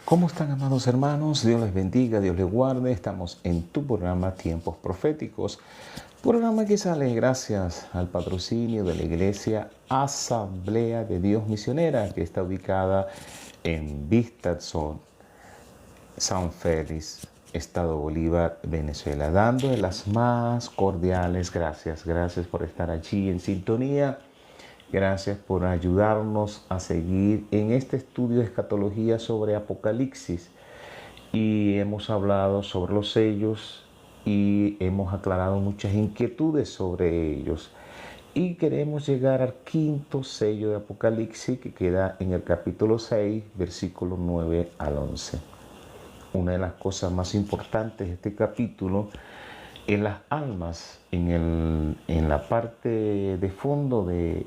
¿Cómo están, amados hermanos? Dios les bendiga, Dios les guarde. Estamos en tu programa Tiempos Proféticos, programa que sale gracias al patrocinio de la Iglesia Asamblea de Dios Misionera, que está ubicada en Vistalson, San Félix, Estado Bolívar, Venezuela. Dándole las más cordiales gracias. Gracias por estar allí en sintonía. Gracias por ayudarnos a seguir en este estudio de escatología sobre Apocalipsis. Y hemos hablado sobre los sellos y hemos aclarado muchas inquietudes sobre ellos. Y queremos llegar al quinto sello de Apocalipsis, que queda en el capítulo 6, versículos 9 al 11. Una de las cosas más importantes de este capítulo es las almas. En la parte de fondo de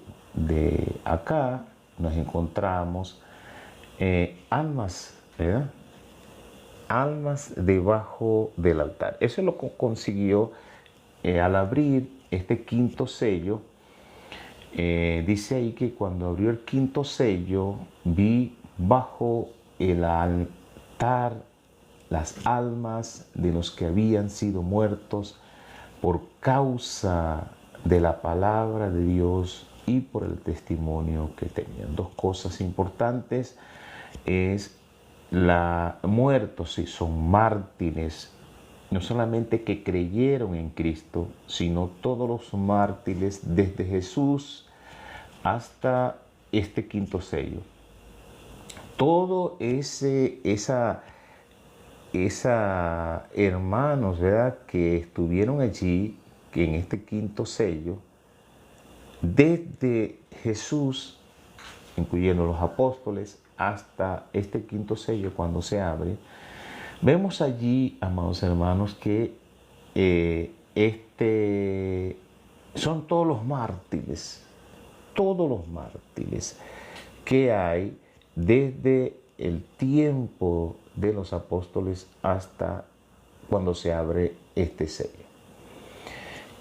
acá nos encontramos almas, ¿verdad? Almas debajo del altar. Eso es lo que consiguió al abrir este quinto sello. Dice ahí que cuando abrió el quinto sello, vi bajo el altar las almas de los que habían sido muertos por causa de la palabra de Dios y por el testimonio que tenían. Dos cosas importantes es muertos, sí, son mártires, no solamente que creyeron en Cristo, sino todos los mártires desde Jesús hasta este quinto sello. Todo esa hermanos, ¿verdad?, que estuvieron allí, que en este quinto sello, desde Jesús, incluyendo los apóstoles, hasta este quinto sello cuando se abre, vemos allí, amados hermanos, que son todos los mártires que hay desde el tiempo de los apóstoles hasta cuando se abre este sello.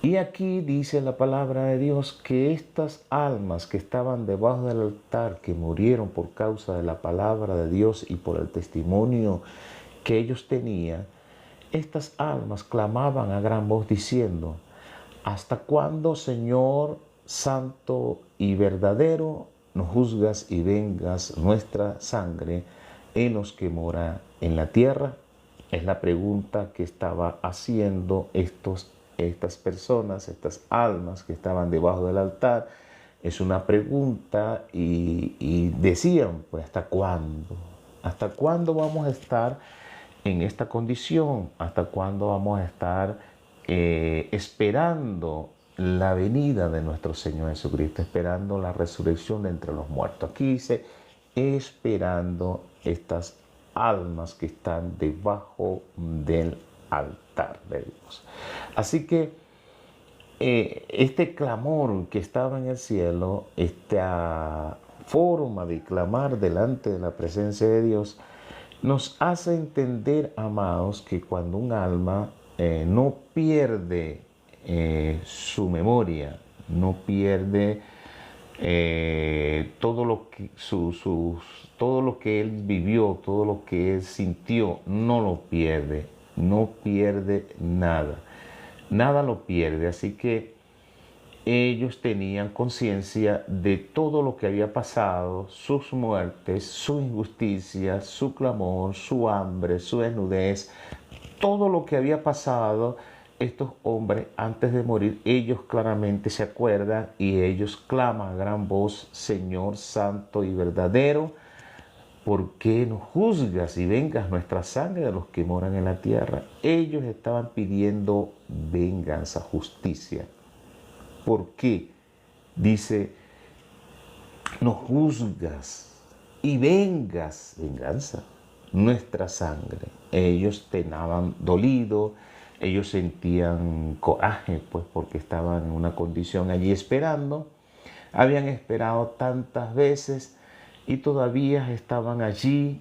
Y aquí dice la palabra de Dios que estas almas que estaban debajo del altar, que murieron por causa de la palabra de Dios y por el testimonio que ellos tenían, estas almas clamaban a gran voz diciendo: ¿hasta cuándo, Señor santo y verdadero, nos juzgas y vengas nuestra sangre en los que moran en la tierra? Es la pregunta que estaba haciendo estas personas, estas almas que estaban debajo del altar. Es una pregunta y decían, pues, ¿hasta cuándo? ¿Hasta cuándo vamos a estar en esta condición? ¿Hasta cuándo vamos a estar esperando la venida de nuestro Señor Jesucristo, esperando la resurrección de entre los muertos? Aquí dice, esperando estas almas que están debajo del altar de Dios. Así que este clamor que estaba en el cielo, esta forma de clamar delante de la presencia de Dios, nos hace entender, amados, que cuando un alma no pierde su memoria, no pierde todo lo que él vivió, todo lo que él sintió, no lo pierde, no pierde nada, nada lo pierde. Así que ellos tenían conciencia de todo lo que había pasado, sus muertes, su injusticia, su clamor, su hambre, su desnudez, todo lo que había pasado. Estos hombres, antes de morir, ellos claramente se acuerdan y ellos claman a gran voz: Señor santo y verdadero, ¿por qué nos juzgas y vengas nuestra sangre de los que moran en la tierra? Ellos estaban pidiendo venganza, justicia. ¿Por qué? Dice, nos juzgas y vengas, venganza, nuestra sangre. Ellos tenían dolido, ellos sentían coraje, pues, porque estaban en una condición allí esperando. Habían esperado tantas veces y todavía estaban allí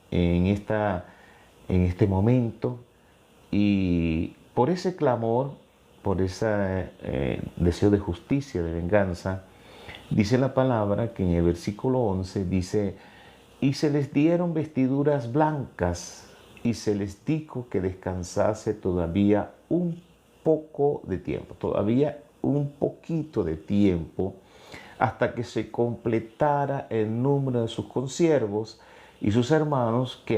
en este momento. Y por ese clamor, por ese deseo de justicia, de venganza, dice la palabra que en el versículo 11 dice: Y se les dieron vestiduras blancas y se les dijo que descansase todavía un poco de tiempo, todavía un poquito de tiempo, hasta que se completara el número de sus consiervos y sus hermanos que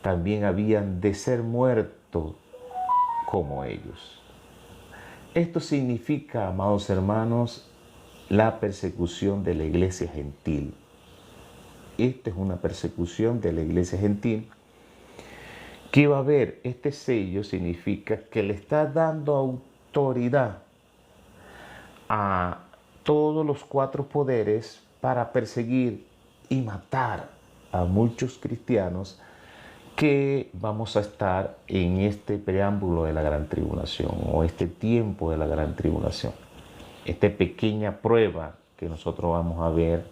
también habían de ser muertos como ellos. Esto significa, amados hermanos, la persecución de la iglesia gentil. Esta es una persecución de la iglesia gentil. ¿Qué va a haber? Este sello significa que le está dando autoridad a todos los cuatro poderes para perseguir y matar a muchos cristianos que vamos a estar en este preámbulo de la gran tribulación o este tiempo de la gran tribulación. Esta pequeña prueba que nosotros vamos a ver,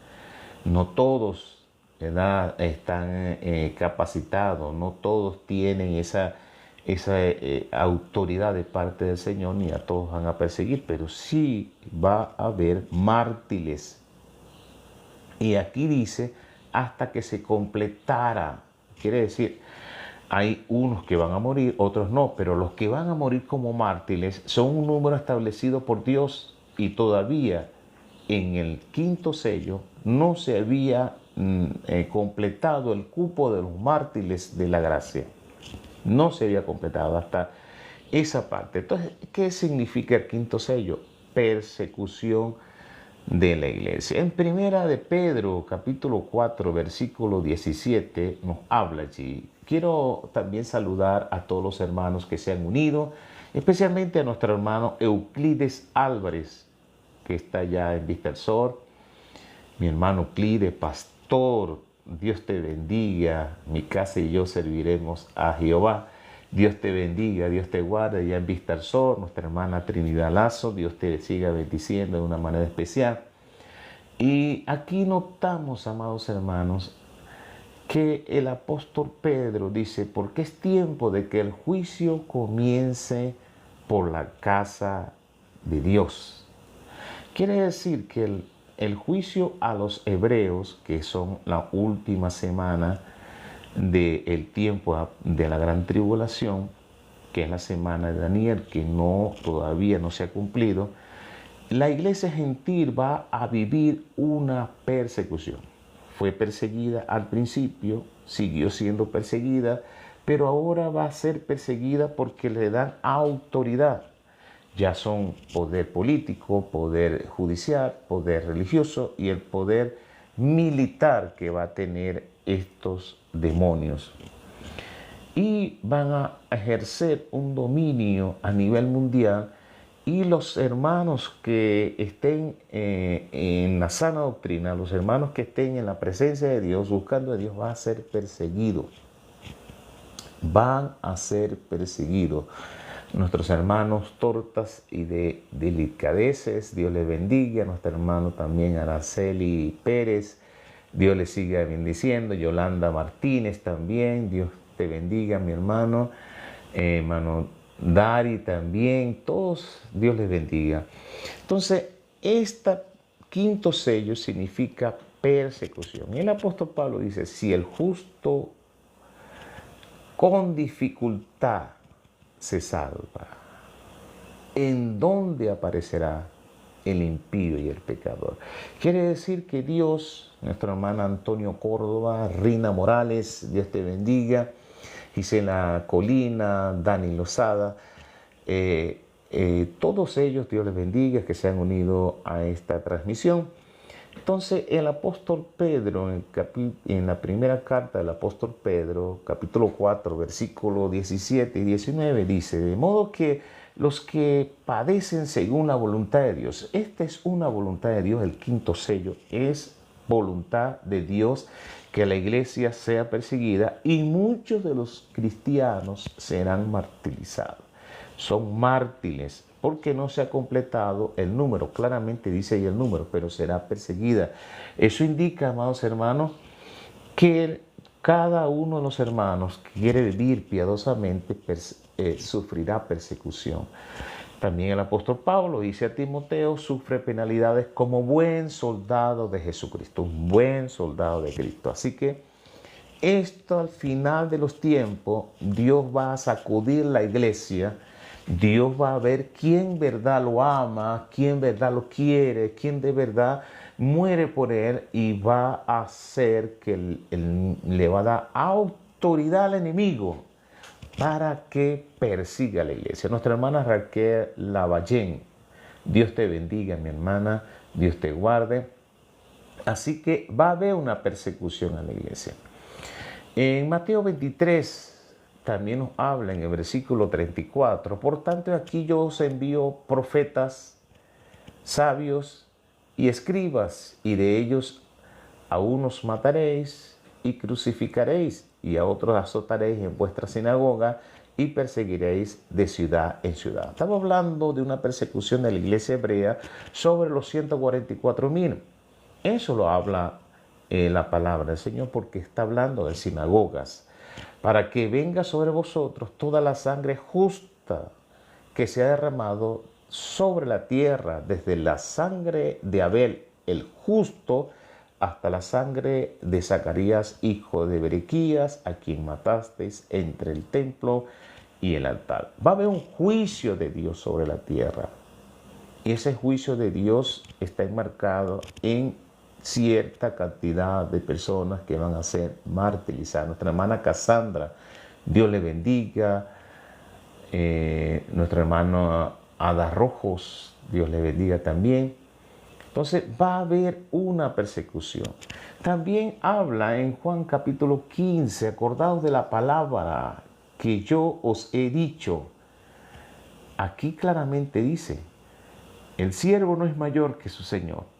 no todos, ¿verdad?, están capacitados, no todos tienen esa autoridad de parte del Señor, ni a todos van a perseguir, pero sí va a haber mártires. Y aquí dice, hasta que se completara. Quiere decir, hay unos que van a morir, otros no, pero los que van a morir como mártires son un número establecido por Dios, y todavía en el quinto sello no se había completado el cupo de los mártires de la gracia. No se había completado hasta esa parte. Entonces, ¿qué significa el quinto sello? Persecución de la iglesia. En primera de Pedro, capítulo 4, versículo 17, nos habla allí. Quiero también saludar a todos los hermanos que se han unido, especialmente a nuestro hermano Euclides Álvarez, que está allá en Vista del Sol. Mi hermano Euclides, pastor, Dios te bendiga. Mi casa y yo serviremos a Jehová. Dios te bendiga, Dios te guarde ya en Vista del Sol. Nuestra hermana Trinidad Lazo, Dios te siga bendiciendo de una manera especial. Y aquí notamos, amados hermanos, que el apóstol Pedro dice, porque es tiempo de que el juicio comience por la casa de Dios. Quiere decir que el juicio a los hebreos, que son la última semana del tiempo de la gran tribulación, que es la semana de Daniel, que todavía no se ha cumplido, la iglesia gentil va a vivir una persecución. Fue perseguida al principio, siguió siendo perseguida, pero ahora va a ser perseguida porque le dan autoridad. Ya son poder político, poder judicial, poder religioso y el poder militar que va a tener estos demonios. Y van a ejercer un dominio a nivel mundial, y los hermanos que estén en la sana doctrina, los hermanos que estén en la presencia de Dios, buscando a Dios, van a ser perseguidos. Van a ser perseguidos. Nuestros hermanos Tortas y de Delicadeces, Dios les bendiga. Nuestro hermano también Araceli Pérez, Dios les siga bendiciendo. Yolanda Martínez también, Dios te bendiga, mi hermano. Hermano Dari también, todos, Dios les bendiga. Entonces, este quinto sello significa persecución. Y el apóstol Pablo dice, si el justo con dificultad se salva, ¿en dónde aparecerá el impío y el pecador? Quiere decir que Dios, nuestra hermana Antonio Córdoba, Rina Morales, Dios te bendiga, Gisela Colina, Dani Lozada, todos ellos, Dios les bendiga, que se han unido a esta transmisión. Entonces, el apóstol Pedro, en la primera carta del apóstol Pedro, capítulo 4, versículos 17 y 19, dice, de modo que los que padecen según la voluntad de Dios, esta es una voluntad de Dios, el quinto sello, es voluntad de Dios que la iglesia sea perseguida y muchos de los cristianos serán martirizados. Son mártires porque no se ha completado el número. Claramente dice ahí el número, pero será perseguida. Eso indica, amados hermanos, que cada uno de los hermanos que quiere vivir piadosamente sufrirá persecución. También el apóstol Pablo dice a Timoteo, sufre penalidades como buen soldado de Jesucristo, un buen soldado de Cristo. Así que esto al final de los tiempos, Dios va a sacudir la iglesia, Dios va a ver quién verdad lo ama, quién verdad lo quiere, quién de verdad muere por él y va a hacer que le va a dar autoridad al enemigo para que persiga a la iglesia. Nuestra hermana Raquel Lavallén, Dios te bendiga, mi hermana, Dios te guarde. Así que va a haber una persecución a la iglesia. En Mateo 23 también nos habla en el versículo 34, por tanto aquí yo os envío profetas, sabios y escribas, y de ellos a unos mataréis y crucificaréis, y a otros azotaréis en vuestra sinagoga y perseguiréis de ciudad en ciudad. Estamos hablando de una persecución de la iglesia hebrea sobre los 144,000. Eso lo habla la palabra del Señor, porque está hablando de sinagogas, para que venga sobre vosotros toda la sangre justa que se ha derramado sobre la tierra, desde la sangre de Abel el justo hasta la sangre de Zacarías hijo de Berequías, a quien matasteis entre el templo y el altar. Va a haber un juicio de Dios sobre la tierra, y ese juicio de Dios está enmarcado en cierta cantidad de personas que van a ser martirizadas. Nuestra hermana Cassandra, Dios le bendiga. Nuestro hermano Ada Rojos, Dios le bendiga también. Entonces va a haber una persecución. También habla en Juan capítulo 15, acordaos de la palabra que yo os he dicho. Aquí claramente dice, el siervo no es mayor que su Señor.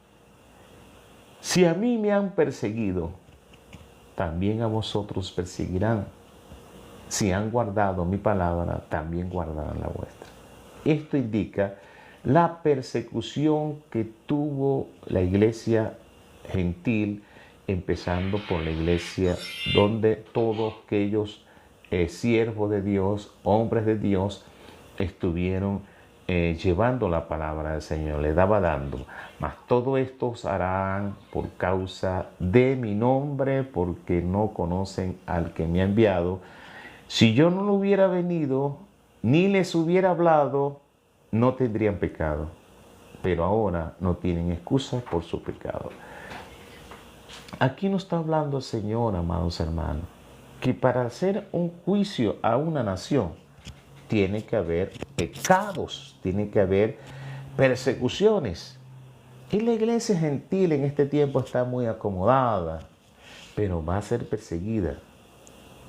Si a mí me han perseguido, también a vosotros perseguirán. Si han guardado mi palabra, también guardarán la vuestra. Esto indica la persecución que tuvo la iglesia gentil, empezando por la iglesia donde todos aquellos siervos de Dios, hombres de Dios, estuvieron llevando la palabra del Señor, le daba dando. Mas todo esto os harán por causa de mi nombre, porque no conocen al que me ha enviado. Si yo no lo hubiera venido, ni les hubiera hablado, no tendrían pecado. Pero ahora no tienen excusa por su pecado. Aquí nos está hablando el Señor, amados hermanos, que para hacer un juicio a una nación, tiene que haber pecados, tiene que haber persecuciones. Y la iglesia gentil en este tiempo está muy acomodada, pero va a ser perseguida.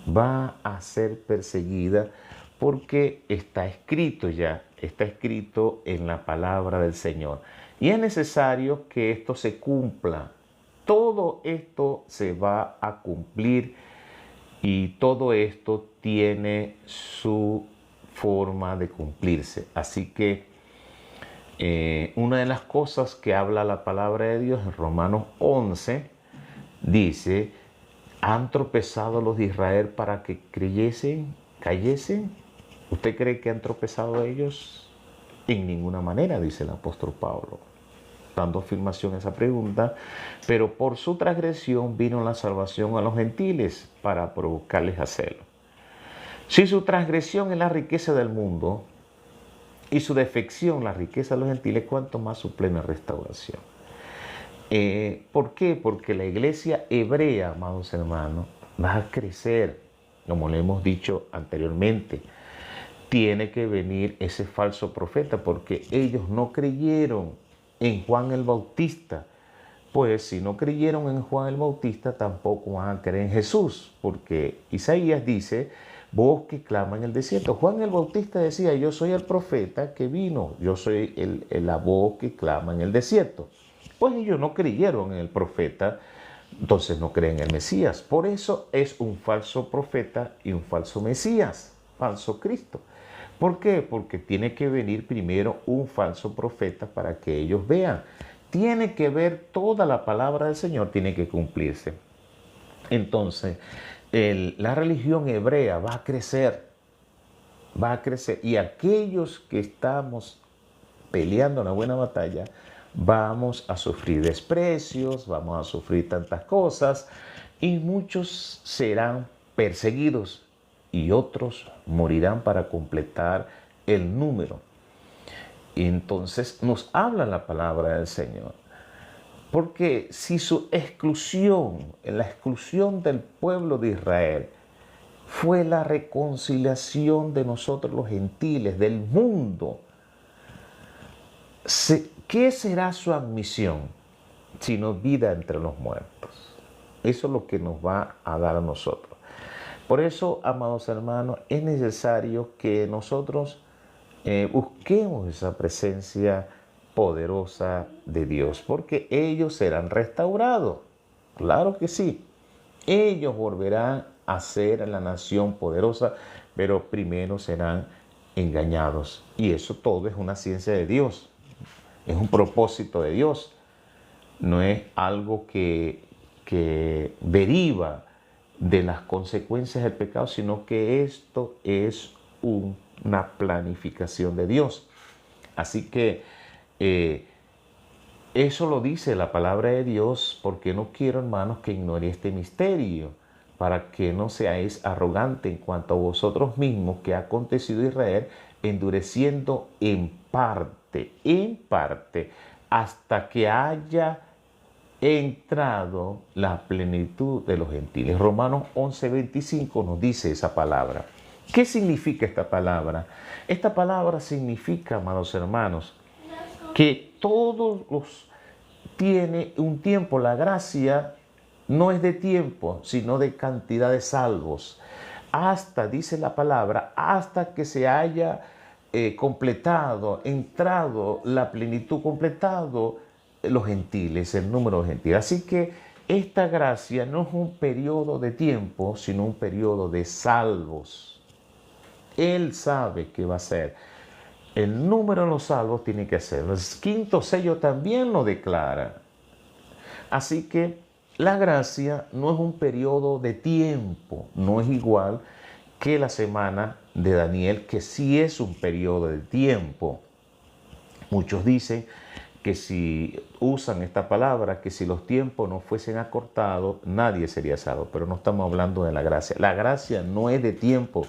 Va a ser perseguida porque está escrito ya, está escrito en la palabra del Señor. Y es necesario que esto se cumpla. Todo esto se va a cumplir y todo esto tiene su forma de cumplirse. Así que una de las cosas que habla la palabra de Dios en Romanos 11 dice, ¿han tropezado los de Israel para que cayesen? ¿Usted cree que han tropezado ellos? En ninguna manera, dice el apóstol Pablo, dando afirmación a esa pregunta. Pero por su transgresión vino la salvación a los gentiles para provocarles a celo. Si su transgresión es la riqueza del mundo y su defección la riqueza de los gentiles, ¿cuánto más su plena restauración? ¿Por qué? Porque la iglesia hebrea, amados hermanos, va a crecer, como le hemos dicho anteriormente. Tiene que venir ese falso profeta porque ellos no creyeron en Juan el Bautista. Pues si no creyeron en Juan el Bautista, tampoco van a creer en Jesús, porque Isaías dice, voz que clama en el desierto. Juan el Bautista decía, yo soy el profeta que vino, yo soy la voz que clama en el desierto. Pues ellos no creyeron en el profeta, entonces no creen en el Mesías. Por eso es un falso profeta y un falso Mesías, falso Cristo. ¿Por qué? Porque tiene que venir primero un falso profeta para que ellos vean. Tiene que ver toda la palabra del Señor, tiene que cumplirse. Entonces, la religión hebrea va a crecer. Y aquellos que estamos peleando una buena batalla, vamos a sufrir desprecios, vamos a sufrir tantas cosas y muchos serán perseguidos y otros morirán para completar el número. Y entonces nos habla la palabra del Señor. Porque si su exclusión, la exclusión del pueblo de Israel, fue la reconciliación de nosotros los gentiles, del mundo, ¿qué será su admisión? Sino vida entre los muertos. Eso es lo que nos va a dar a nosotros. Por eso, amados hermanos, es necesario que nosotros busquemos esa presencia poderosa de Dios, porque ellos serán restaurados. Claro que sí. Ellos volverán a ser la nación poderosa, pero primero serán engañados. Y eso todo es una ciencia de Dios. Es un propósito de Dios. No es algo que deriva de las consecuencias del pecado, sino que esto es una planificación de Dios. Así que eso lo dice la palabra de Dios, porque no quiero, hermanos, que ignore este misterio, para que no seáis arrogantes en cuanto a vosotros mismos, que ha acontecido a Israel, endureciendo en parte, hasta que haya entrado la plenitud de los gentiles. Romanos 11:25 nos dice esa palabra. ¿Qué significa esta palabra? Esta palabra significa, amados hermanos, que tiene un tiempo. La gracia no es de tiempo, sino de cantidad de salvos. Hasta, dice la palabra, hasta que se haya completado, entrado la plenitud, completado los gentiles, el número de gentiles. Así que esta gracia no es un periodo de tiempo, sino un periodo de salvos. Él sabe qué va a ser. El número de los salvos tiene que ser. El quinto sello también lo declara. Así que la gracia no es un periodo de tiempo, no es igual que la semana de Daniel, que sí es un periodo de tiempo. Muchos dicen que si usan esta palabra, que si los tiempos no fuesen acortados, nadie sería salvo. Pero no estamos hablando de la gracia. La gracia no es de tiempo.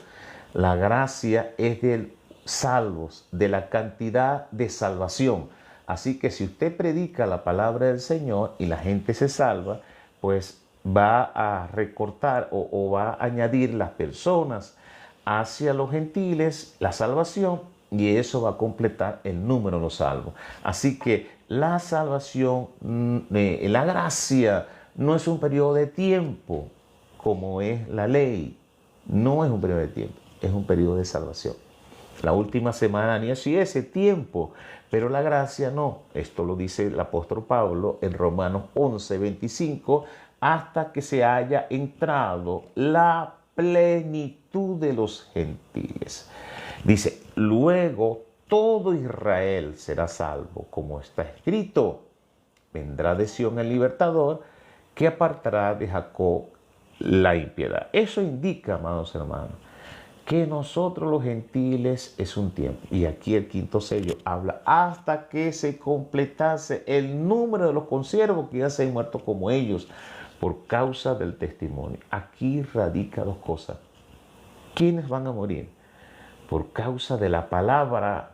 La gracia es de salvos, de la cantidad de salvación. Así que si usted predica la palabra del Señor y la gente se salva, pues va a recortar o va a añadir las personas hacia los gentiles, la salvación, y eso va a completar el número de los salvos. Así que la salvación, la gracia, no es un periodo de tiempo como es la ley. No es un periodo de tiempo, es un periodo de salvación. La última semana ni así ese tiempo, pero la gracia no. Esto lo dice el apóstol Pablo en Romanos 11:25, hasta que se haya entrado la plenitud de los gentiles. Dice, luego todo Israel será salvo, como está escrito. Vendrá de Sión el libertador, que apartará de Jacob la impiedad. Eso indica, amados hermanos, que nosotros los gentiles es un tiempo. Y aquí el quinto sello habla hasta que se completase el número de los consiervos que ya se han muerto como ellos por causa del testimonio. Aquí radica dos cosas. ¿Quiénes van a morir? Por causa de la palabra,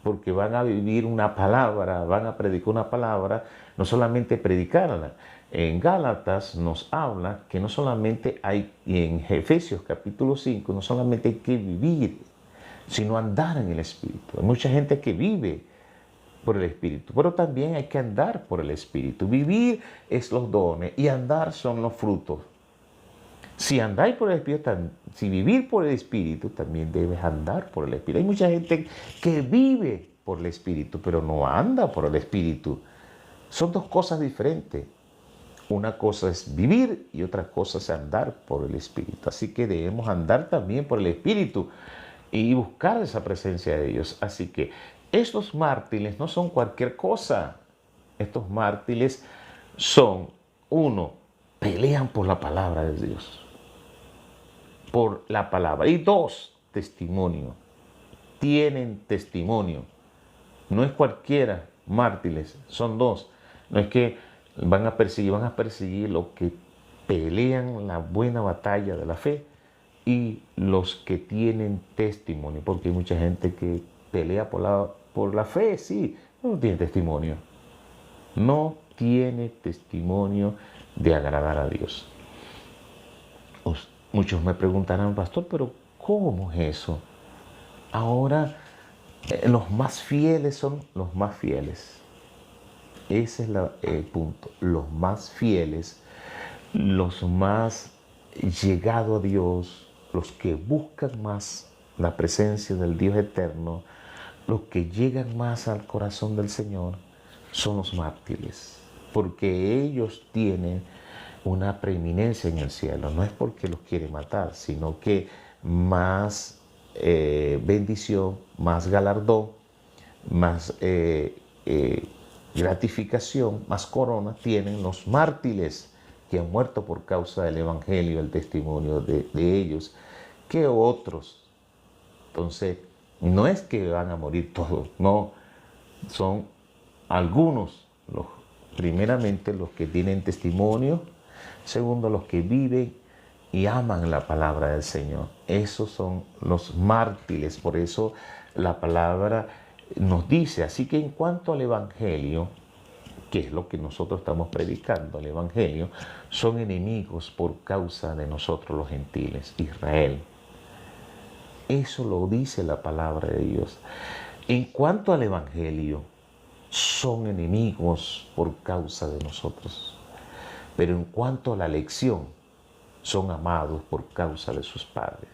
porque van a vivir una palabra, van a predicar una palabra, no solamente predicarla. En Gálatas nos habla que no solamente hay, y en Efesios capítulo 5, no solamente hay que vivir, sino andar en el Espíritu. Hay mucha gente que vive por el Espíritu, pero también hay que andar por el Espíritu. Vivir es los dones y andar son los frutos. Si andáis por el Espíritu, si vivir por el Espíritu, también debes andar por el Espíritu. Hay mucha gente que vive por el Espíritu, pero no anda por el Espíritu. Son dos cosas diferentes. Una cosa es vivir y otra cosa es andar por el Espíritu. Así que debemos andar también por el Espíritu y buscar esa presencia de Dios. Así que estos mártires no son cualquier cosa. Estos mártires son, uno, pelean por la palabra de Dios. Por la palabra. Y dos, testimonio. Tienen testimonio. No es cualquiera, mártires, son dos. No es que van a perseguir los que pelean la buena batalla de la fe y los que tienen testimonio, porque hay mucha gente que pelea por la fe, sí, no tiene testimonio. No tiene testimonio de agradar a Dios. Muchos me preguntarán, pastor, pero ¿cómo es eso? Ahora los más fieles son los más fieles. Ese es el punto. Los más fieles, los más llegados a Dios, los que buscan más la presencia del Dios eterno, los que llegan más al corazón del Señor, son los mártires. Porque ellos tienen una preeminencia en el cielo. No es porque los quiere matar, sino que más bendición, más galardón, más gratificación, más corona tienen los mártires que han muerto por causa del Evangelio, el testimonio de ellos, que otros. Entonces, no es que van a morir todos, no, son algunos, primeramente los que tienen testimonio, segundo los que viven y aman la palabra del Señor. Esos son los mártires, por eso la palabra nos dice. Así que en cuanto al Evangelio, que es lo que nosotros estamos predicando, el Evangelio, son enemigos por causa de nosotros los gentiles, Israel. Eso lo dice la palabra de Dios. En cuanto al Evangelio, son enemigos por causa de nosotros. Pero en cuanto a la elección, son amados por causa de sus padres.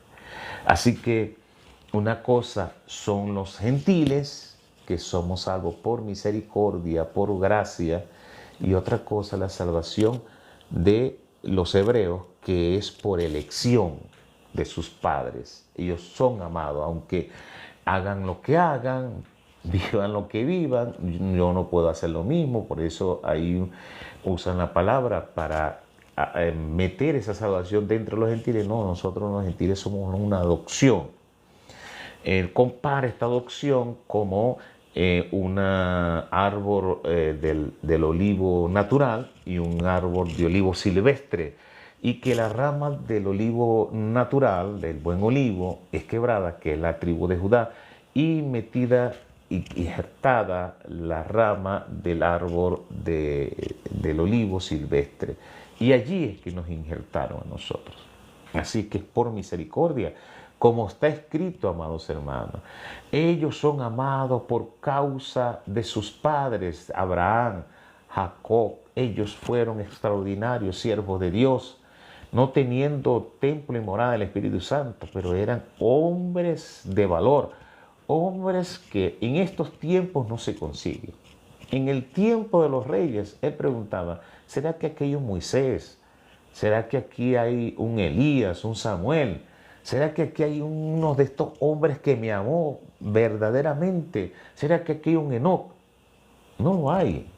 Así que una cosa son los gentiles, que somos salvos por misericordia, por gracia, y otra cosa la salvación de los hebreos, que es por elección de sus padres. Ellos son amados, aunque hagan lo que hagan, vivan lo que vivan, yo no puedo hacer lo mismo, por eso ahí usan la palabra para meter esa salvación dentro de los gentiles. No, nosotros los gentiles somos una adopción. Él compara esta adopción como un árbol del olivo natural y un árbol de olivo silvestre, y que la rama del olivo natural, del buen olivo, es quebrada, que es la tribu de Judá, y metida y injertada la rama del árbol del olivo silvestre. Y allí es que nos injertaron a nosotros. Así que es por misericordia, como está escrito, amados hermanos. Ellos son amados por causa de sus padres, Abraham, Jacob. Ellos fueron extraordinarios siervos de Dios, no teniendo templo y morada del Espíritu Santo, pero eran hombres de valor, hombres que en estos tiempos no se consiguen. En el tiempo de los reyes, él preguntaba, ¿será que aquí hay un Moisés? ¿Será que aquí hay un Elías, un Samuel? ¿Será que aquí hay uno de estos hombres que me amó verdaderamente? ¿Será que aquí hay un Enoc? No lo hay.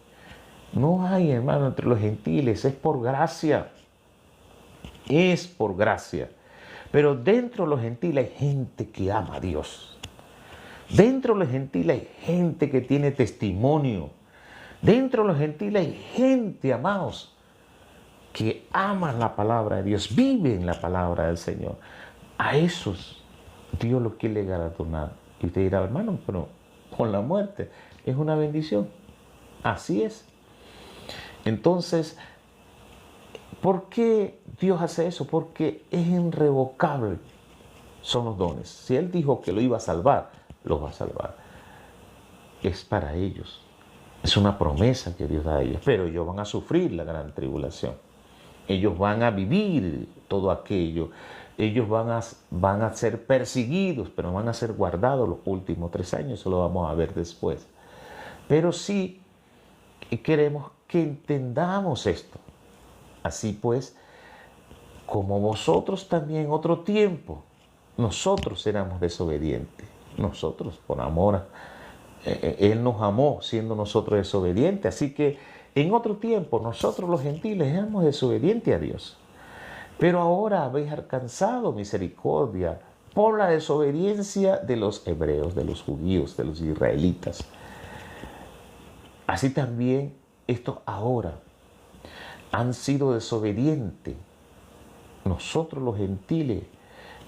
No hay, hermano, entre los gentiles. Es por gracia. Es por gracia. Pero dentro de los gentiles hay gente que ama a Dios. Dentro de los gentiles hay gente que tiene testimonio. Dentro de los gentiles hay gente, amados, que aman la palabra de Dios, viven la palabra del Señor. A esos Dios los quiere galardonar. Y usted dirá, hermano, pero con la muerte es una bendición. Así es. Entonces, ¿por qué Dios hace eso? Porque es irrevocable. Son los dones. Si Él dijo que lo iba a salvar, los va a salvar. Es para ellos. Es una promesa que Dios da a ellos. Pero ellos van a sufrir la gran tribulación. Ellos van a vivir todo aquello. Ellos van a ser perseguidos, pero van a ser guardados los últimos 3 años. Eso lo vamos a ver después. Pero sí queremos que entendamos esto. Así pues, como vosotros también en otro tiempo, nosotros éramos desobedientes. Nosotros, por amor, Él nos amó siendo nosotros desobedientes. Así que en otro tiempo, nosotros los gentiles éramos desobedientes a Dios. Pero ahora habéis alcanzado misericordia por la desobediencia de los hebreos, de los judíos, de los israelitas. Así también estos ahora han sido desobedientes. Nosotros los gentiles,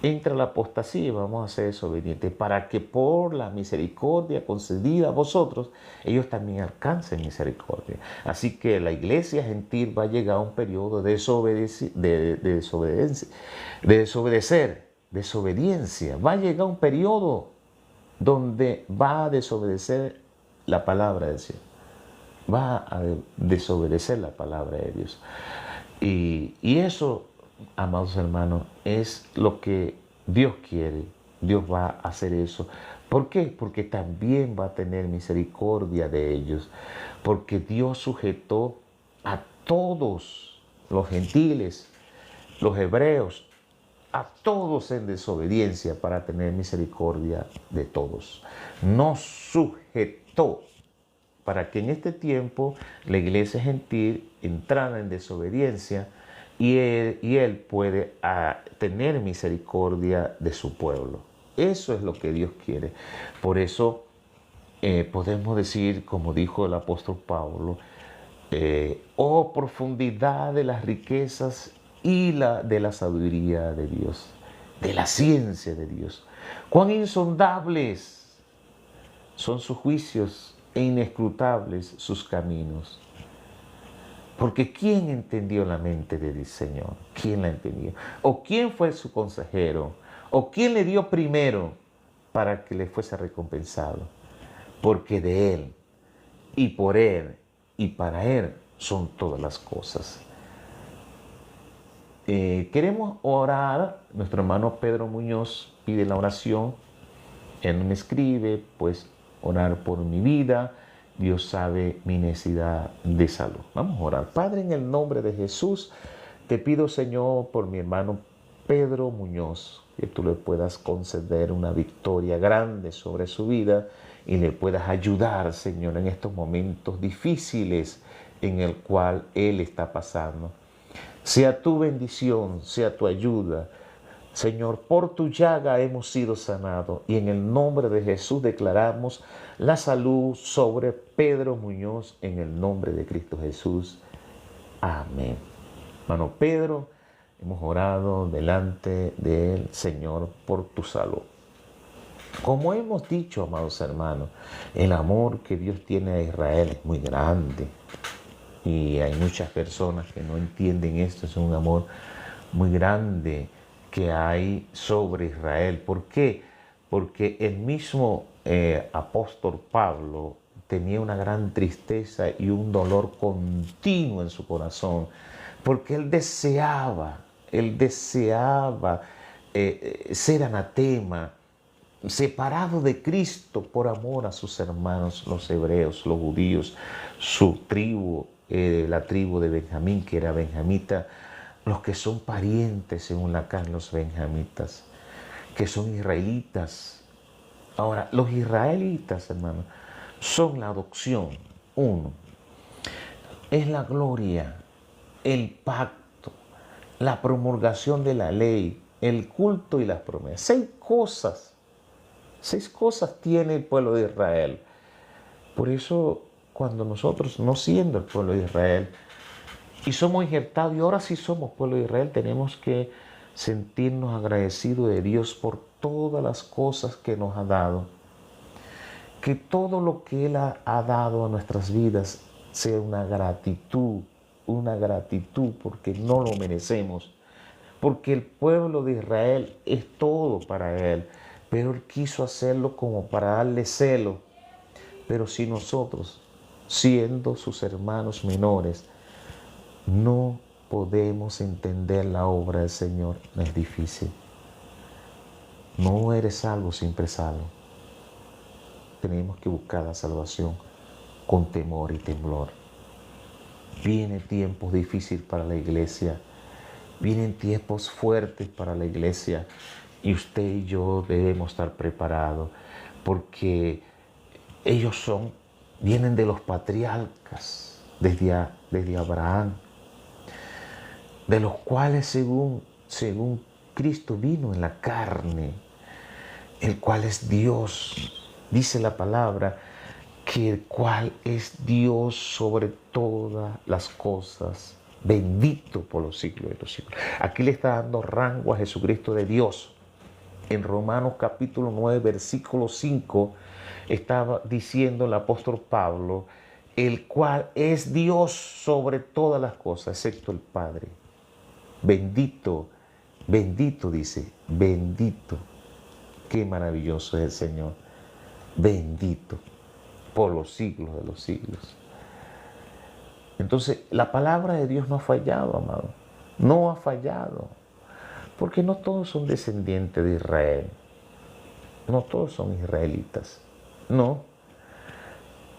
entra la apostasía y vamos a ser desobedientes para que por la misericordia concedida a vosotros, ellos también alcancen misericordia. Así que la iglesia gentil va a llegar a un periodo de desobediencia. Va a llegar un periodo donde va a desobedecer la palabra de Dios. Va a desobedecer la palabra de Dios. Y eso, amados hermanos, es lo que Dios quiere. Dios va a hacer eso. ¿Por qué? Porque también va a tener misericordia de ellos. Porque Dios sujetó a todos los gentiles, los hebreos, a todos en desobediencia para tener misericordia de todos. Nos sujetó para que en este tiempo la iglesia gentil entrara en desobediencia y él puede tener misericordia de su pueblo. Eso es lo que Dios quiere. Por eso podemos decir, como dijo el apóstol Pablo, oh profundidad de las riquezas y de la sabiduría de Dios, de la ciencia de Dios. Cuán insondables son sus juicios e inescrutables sus caminos. Porque ¿quién entendió la mente del Señor? ¿Quién la entendió? ¿O quién fue su consejero? ¿O quién le dio primero para que le fuese recompensado? Porque de Él, y por Él, y para Él son todas las cosas. Queremos orar. Nuestro hermano Pedro Muñoz pide la oración. Él me escribe, pues, orar por mi vida. Dios sabe mi necesidad de salud. Vamos a orar. Padre, en el nombre de Jesús, te pido, Señor, por mi hermano Pedro Muñoz, que tú le puedas conceder una victoria grande sobre su vida y le puedas ayudar, Señor, en estos momentos difíciles en el cual él está pasando. Sea tu bendición, sea tu ayuda. Señor, por tu llaga hemos sido sanados y en el nombre de Jesús declaramos la salud sobre Pedro Muñoz en el nombre de Cristo Jesús. Amén. Hermano Pedro, hemos orado delante del Señor por tu salud. Como hemos dicho, amados hermanos, el amor que Dios tiene a Israel es muy grande. Y hay muchas personas que no entienden esto. Es un amor muy grande que hay sobre Israel. ¿Por qué? Porque el mismo apóstol Pablo tenía una gran tristeza y un dolor continuo en su corazón, porque él deseaba ser anatema, separado de Cristo por amor a sus hermanos, los hebreos, los judíos, su tribu, la tribu de Benjamín, que era benjamita, los que son parientes según la carne, los benjamitas, que son israelitas. Ahora, los israelitas, hermanos, son la adopción. Uno, es la gloria, el pacto, la promulgación de la ley, el culto y las promesas. Seis cosas tiene el pueblo de Israel. Por eso, cuando nosotros, no siendo el pueblo de Israel, y somos injertados, y ahora sí somos pueblo de Israel, tenemos que sentirnos agradecidos de Dios por todas las cosas que nos ha dado. Que todo lo que Él ha dado a nuestras vidas sea una gratitud porque no lo merecemos. Porque el pueblo de Israel es todo para Él, pero Él quiso hacerlo como para darle celo. Pero si nosotros, siendo sus hermanos menores, no podemos entender la obra del Señor, no es difícil. No eres salvo, siempre salvo. Tenemos que buscar la salvación con temor y temblor. Vienen tiempos difíciles para la iglesia. Vienen tiempos fuertes para la iglesia. Y usted y yo debemos estar preparados. Porque ellos vienen de los patriarcas, desde Abraham, de los cuales según Cristo vino en la carne, el cual es Dios. Dice la palabra que el cual es Dios sobre todas las cosas, bendito por los siglos de los siglos. Aquí le está dando rango a Jesucristo de Dios. En Romanos capítulo 9, versículo 5, estaba diciendo el apóstol Pablo, el cual es Dios sobre todas las cosas, excepto el Padre. Bendito, bendito dice, bendito. Qué maravilloso es el Señor. Bendito por los siglos de los siglos. Entonces, la palabra de Dios no ha fallado, amado. No ha fallado. Porque no todos son descendientes de Israel. No todos son israelitas. No.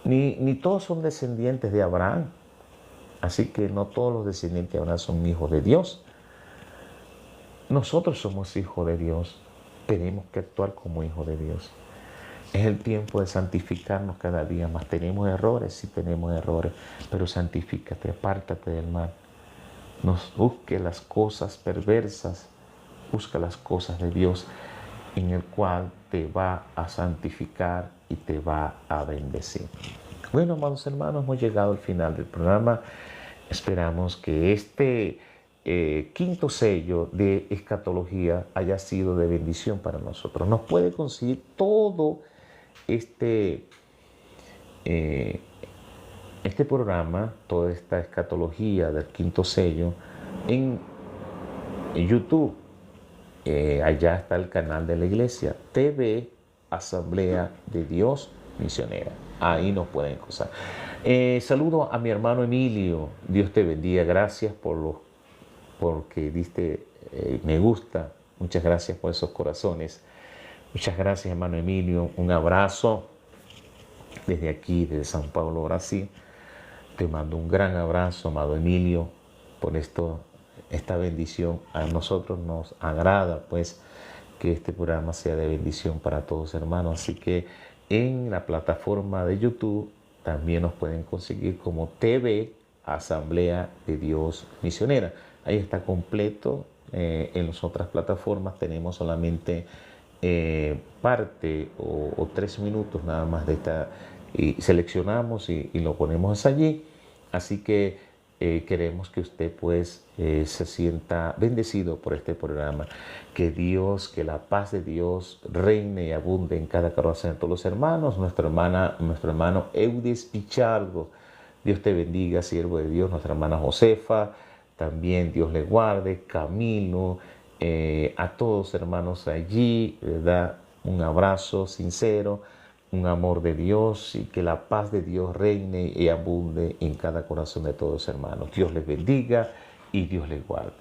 Ni todos son descendientes de Abraham. Así que no todos los descendientes de Abraham son hijos de Dios. Nosotros somos hijos de Dios. Tenemos que actuar como hijos de Dios. Es el tiempo de santificarnos cada día más. Tenemos errores, sí tenemos errores, pero santifícate, apártate del mal. No busque las cosas perversas, busca las cosas de Dios, en el cual te va a santificar y te va a bendecir. Bueno, amados hermanos, hemos llegado al final del programa. Esperamos que este quinto sello de escatología haya sido de bendición para nosotros. Nos puede conseguir todo este programa, toda esta escatología del quinto sello en YouTube. Allá está el canal de la iglesia, TV Asamblea de Dios Misionera. Ahí nos pueden encontrar. Saludo a mi hermano Emilio. Dios te bendiga. Gracias porque diste me gusta. Muchas gracias por esos corazones. Muchas gracias, hermano Emilio. Un abrazo desde aquí, desde San Paulo, Brasil. Te mando un gran abrazo, amado Emilio, por esta bendición. A nosotros nos agrada, pues, que este programa sea de bendición para todos, hermanos. Así que en la plataforma de YouTube también nos pueden conseguir como TV Asamblea de Dios Misionera. Ahí está completo. En las otras plataformas tenemos solamente parte o 3 minutos nada más de esta, y seleccionamos y lo ponemos allí. Así que queremos que usted pues se sienta bendecido por este programa. Que Dios, que la paz de Dios reine y abunde en cada corazón de todos los hermanos. Nuestro hermano Eudis Pichardo, Dios te bendiga, siervo de Dios. Nuestra hermana Josefa, también Dios le guarde. Camilo, a todos hermanos allí, ¿verdad? Un abrazo sincero, un amor de Dios, y que la paz de Dios reine y abunde en cada corazón de todos hermanos. Dios les bendiga y Dios les guarde.